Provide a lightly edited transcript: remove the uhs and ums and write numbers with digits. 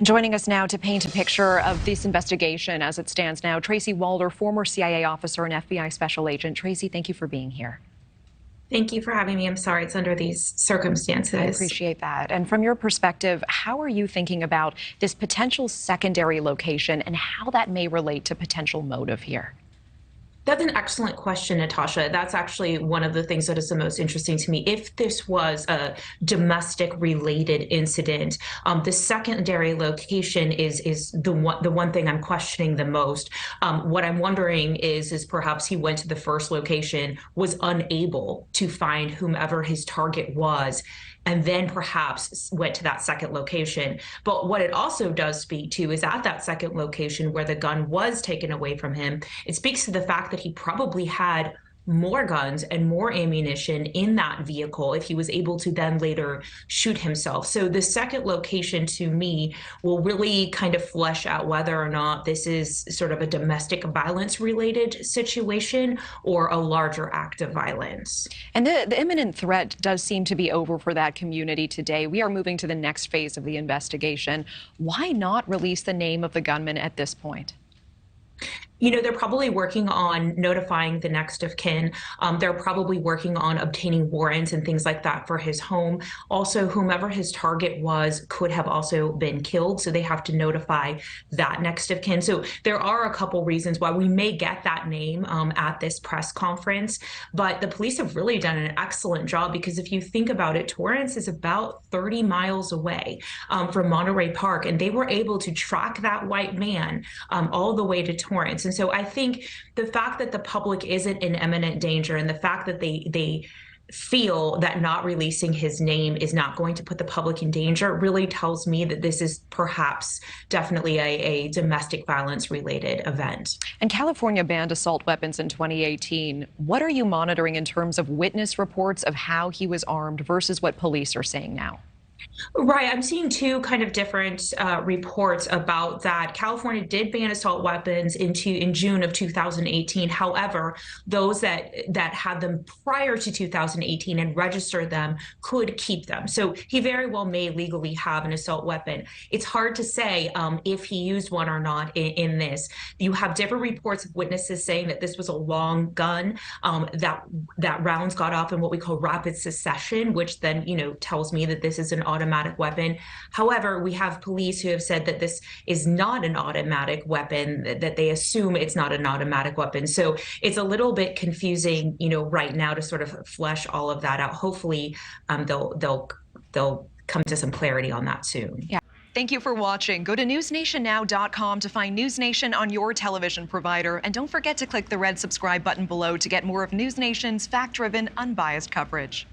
Joining us now to paint a picture of this investigation as it stands now, Tracy Walder, former CIA officer and FBI special agent. Tracy, thank you for being here. Thank you for having me. I'm sorry it's under these circumstances. I appreciate that. And from your perspective, how are you thinking about this potential secondary location and how that may relate to potential motive here? That's an excellent question, Natasha. That's actually one of the things that is the most interesting to me. If this was a domestic related incident, the secondary location is the one thing I'm questioning the most. What I'm wondering is perhaps he went to the first location, was unable to find whomever his target was, and then perhaps went to that second location. But what it also does speak to is at that second location where the gun was taken away from him, it speaks to the fact that he probably had more guns and more ammunition in that vehicle if he was able to then later shoot himself. So the second location to me will really kind of flesh out whether or not this is sort of a domestic violence related situation or a larger act of violence. And the imminent threat does seem to be over for that community today. We are moving to the next phase of the investigation. Why not release the name of the gunman at this point? You know, they're probably working on notifying the next of kin. They're probably working on obtaining warrants and things like that for his home. Also, whomever his target was could have also been killed, so they have to notify that next of kin. So there are a couple reasons why we may get that name at this press conference, but the police have really done an excellent job because if you think about it, Torrance is about 30 miles away from Monterey Park, and they were able to track that white man all the way to Torrance. And so I think the fact that the public isn't in imminent danger and the fact that they feel that not releasing his name is not going to put the public in danger really tells me that this is perhaps definitely a domestic violence related event. And California banned assault weapons in 2018. What are you monitoring in terms of witness reports of how he was armed versus what police are saying now? Right. I'm seeing two kind of different reports about that. California did ban assault weapons in June of 2018. However, those that had them prior to 2018 and registered them could keep them. So he very well may legally have an assault weapon. It's hard to say if he used one or not in this. You have different reports of witnesses saying that this was a long gun, that rounds got off in what we call rapid succession, which then, tells me that this is an automatic weapon. However, we have police who have said that this is not an automatic weapon, that they assume it's not an automatic weapon. So it's a little bit confusing, right now to sort of flesh all of that out. Hopefully, they'll come to some clarity on that soon. Yeah. Thank you for watching. Go to newsnationnow.com to find News Nation on your television provider. And don't forget to click the red subscribe button below to get more of News Nation's fact-driven, unbiased coverage.